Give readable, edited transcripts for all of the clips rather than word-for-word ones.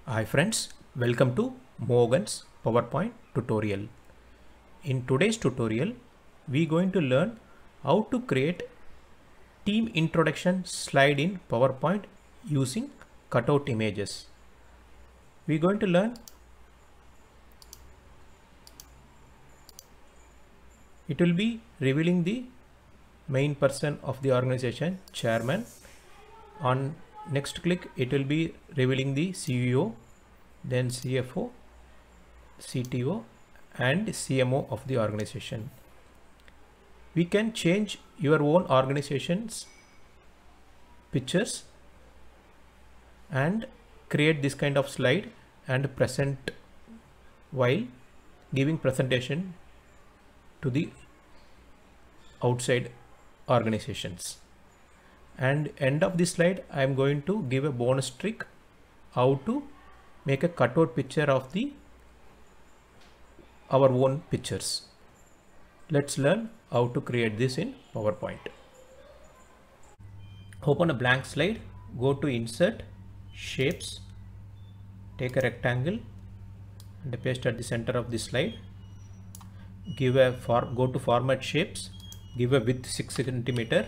Hi friends, welcome to Morgan's PowerPoint tutorial. In today's tutorial, we're going to learn how to create team introduction slide in PowerPoint using cutout images. We're going to learn it will be revealing the main person of the organization, chairman. On next click, it will be revealing the CEO, then CFO, CTO and CMO of the organization. We can change your own organization's pictures and create this kind of slide and present while giving presentation to the outside organizations. And end of this slide, I am going to give a bonus trick how to make a cutout picture of our own pictures. Let's learn how to create this in PowerPoint. Open a blank slide, go to Insert, Shapes, take a rectangle and paste at the center of the slide. Go to Format Shapes, give a width 6 cm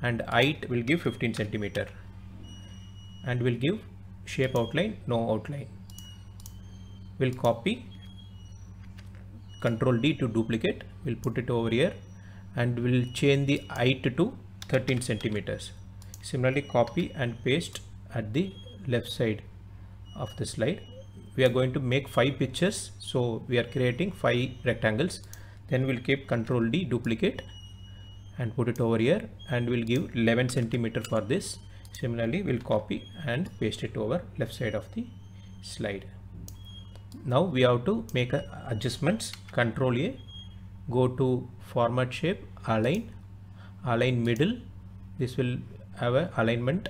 and height will give 15 cm and will give shape outline, no outline. We'll copy, Ctrl D to duplicate, we'll put it over here and we'll change the height to 13 centimeters. Similarly, copy and paste at the left side of the slide. We are going to make 5 pictures, so we are creating 5 rectangles. Then we'll keep Ctrl D, duplicate and put it over here and we'll give 11 centimeter for this. Similarly, we'll copy and paste it over left side of the slide. Now we have to make adjustments. Ctrl A, go to Format Shape, Align Middle. This will have a alignment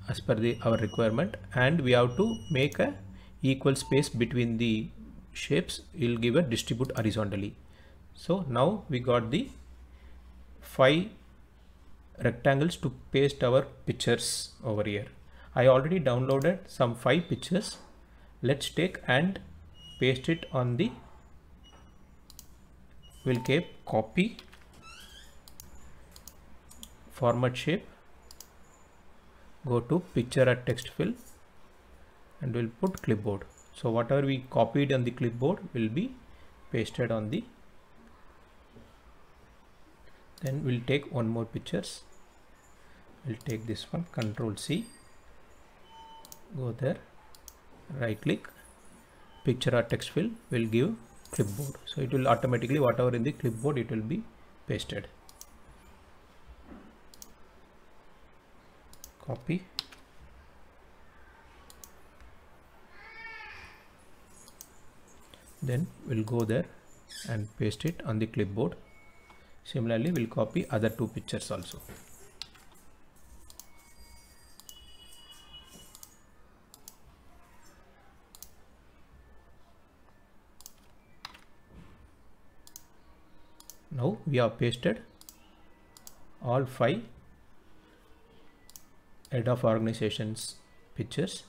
as per our requirement, and we have to make a equal space between the shapes. We'll give a distribute horizontally. So now we got the 5 rectangles to paste our pictures over here. I already downloaded some 5 pictures. Let's take and paste it on the, we'll keep copy, Format Shape, go to Picture at Text Fill and we'll put Clipboard. So whatever we copied on the clipboard will be pasted on the, then we'll take one more pictures. We'll take this one, Ctrl C, go there, right click, Picture or Text Fill, will give clipboard. So it will automatically, whatever in the clipboard, it will be pasted. Copy, then we'll go there and paste it on the clipboard. Similarly, we'll copy other 2 pictures also. Now we have pasted all 5 head of organizations pictures.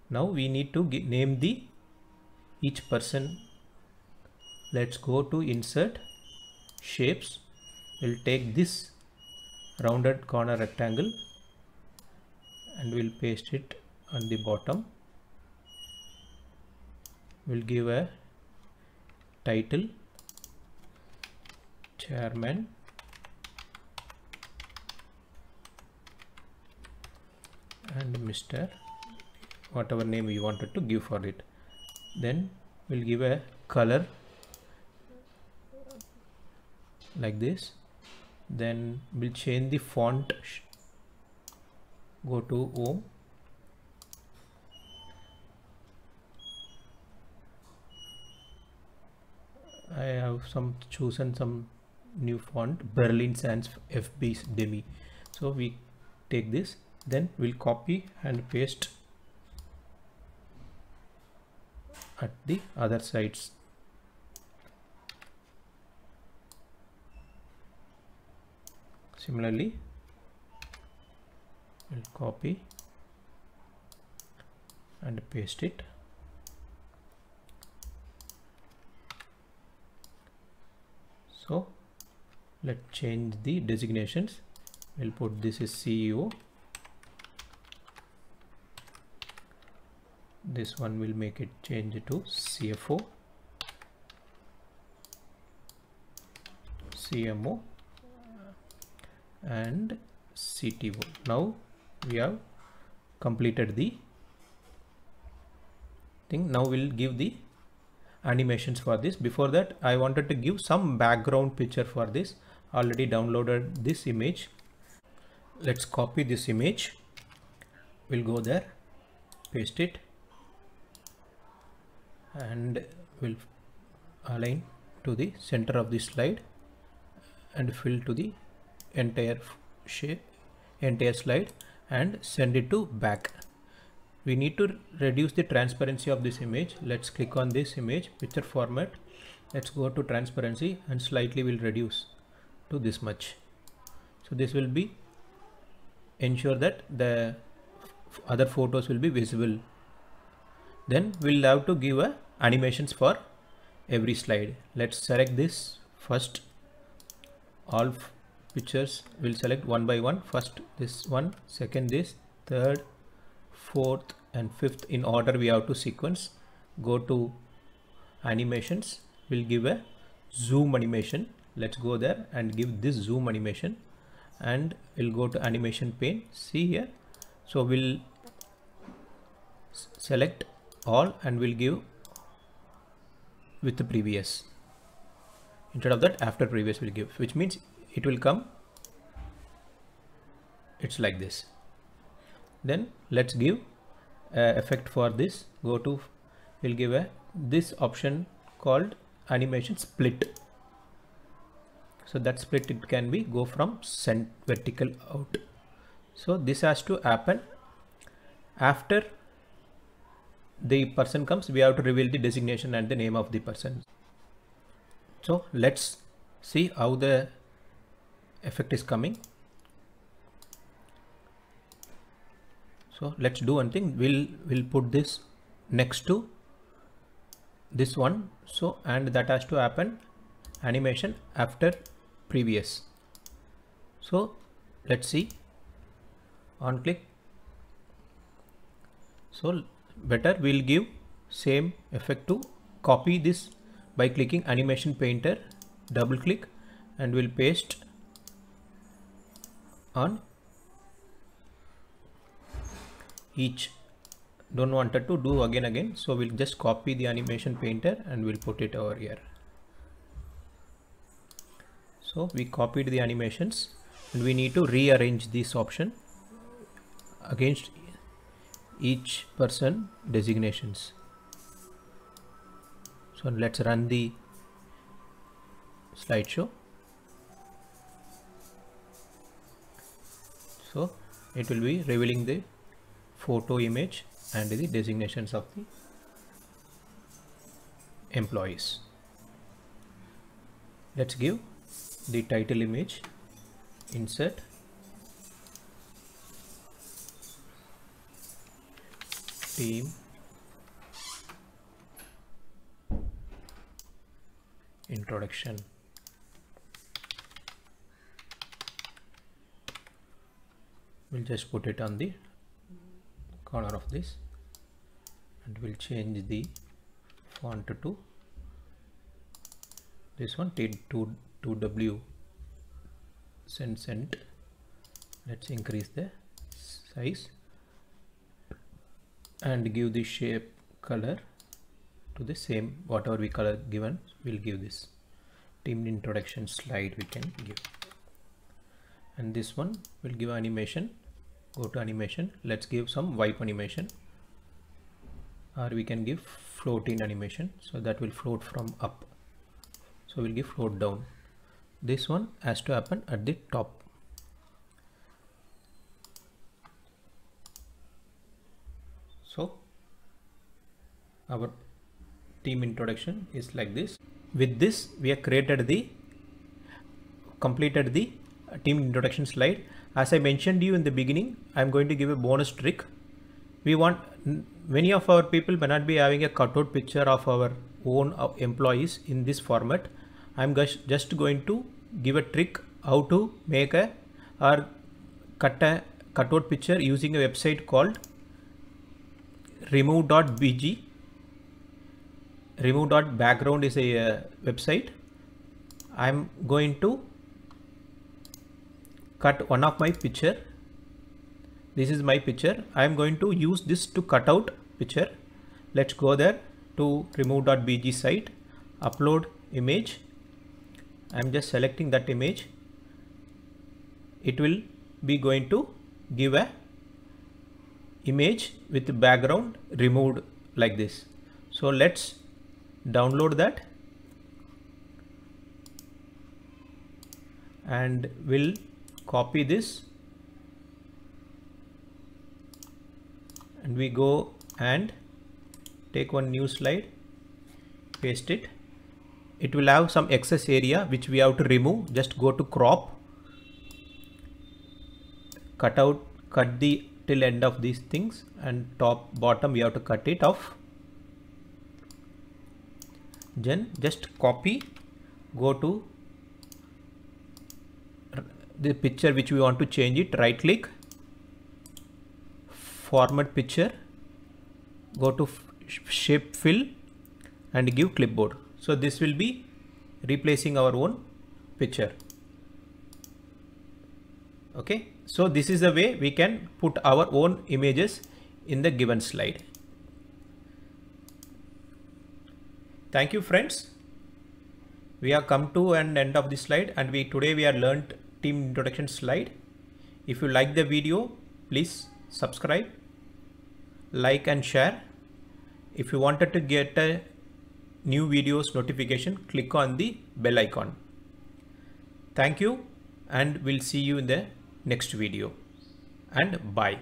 Now we need to name each person. Let's go to Insert, Shapes. We'll take this rounded corner rectangle and we'll paste it on the bottom. We'll give a title, Chairman, and Mr. whatever name you wanted to give for it. Then we'll give a color like this. Then we'll change the font, go to Home, I have chosen some new font, Berlin Sans FB Demi. So we take this, then we'll copy and paste at the other sides. Similarly, we'll copy and paste it. So let's change the designations. We'll put this is CEO. This one will make it change to CFO, CMO and CTO. Now we have completed the thing. Now we'll give the animations for this. Before that, I wanted to give some background picture for this. Already downloaded this image. Let's copy this image. We'll go there, paste it, and we'll align to the center of the slide and fill to the entire shape, entire slide, and send it to back. We need to reduce the transparency of this image. Let's click on this image, picture format. Let's go to transparency and slightly will reduce to this much. So this will be ensure that the other photos will be visible. Then we'll have to give a animations for every slide. Let's select this first. All pictures will select one by one. First this one, second this, third, fourth and fifth in order we have to sequence. Go to animations. We'll give a zoom animation. Let's go there and give this zoom animation, and we'll go to animation pane. See here. So we'll select all and we'll give with the previous. Instead of that, after previous we'll give, which means it will come. It's like this. Then let's give effect for this. Go to, we'll give this option called animation split. So that split, it can be go from vertical out. So this has to happen after the person comes. We have to reveal the designation and the name of the person. So let's see how the effect is coming. So let's do one thing. We'll put this next to this one. So, and that has to happen animation after previous. So let's see, on click. So better, we'll give same effect to copy this by clicking animation painter, double click, and we'll paste on each. Don't want it to do again. So we'll just copy the animation painter and we'll put it over here. So we copied the animations and we need to rearrange this option against each person designations. So let's run the slideshow. So it will be revealing the photo image and the designations of the employees. Let's give the title image, insert, team introduction. We'll just put it on the corner of this and we'll change the font to this one, T2W cent. Let's increase the size and give the shape color to the same whatever we color given. We'll give this team introduction slide we can give, and this one will give animation. Go to animation, let's give some wipe animation, or we can give float in animation, so that will float from up So we'll give float down. This one has to happen at the top. So our team introduction is like this. With this, we have completed the team introduction slide. As I mentioned to you in the beginning, I'm going to give a bonus trick. We want, many of our people may not be having a cutout picture of our own employees in this format. I'm just going to give a trick how to make or cut a cutout picture using a website called remove.bg. Remove.background is a website. I'm going to cut one of my picture. This is my picture. I am going to use this to cut out picture. Let's go there to remove.bg site, upload image. I'm just selecting that image. It will be going to give a image with the background removed like this. So let's download that and we'll copy this and we go and take one new slide, paste it. It will have some excess area which we have to remove. Just go to crop, cut the till end of these things, and top bottom we have to cut it off. Then just copy, go to the picture which we want to change it, right click, format picture, go to shape fill and give clipboard. So this will be replacing our own picture. Okay, so this is the way we can put our own images in the given slide. Thank you friends. We have come to an end of this slide, and today we have learned team introduction slide. If you like the video, please subscribe, like and share. If you wanted to get a new videos notification, click on the bell icon. Thank you, and we'll see you in the next video, and bye.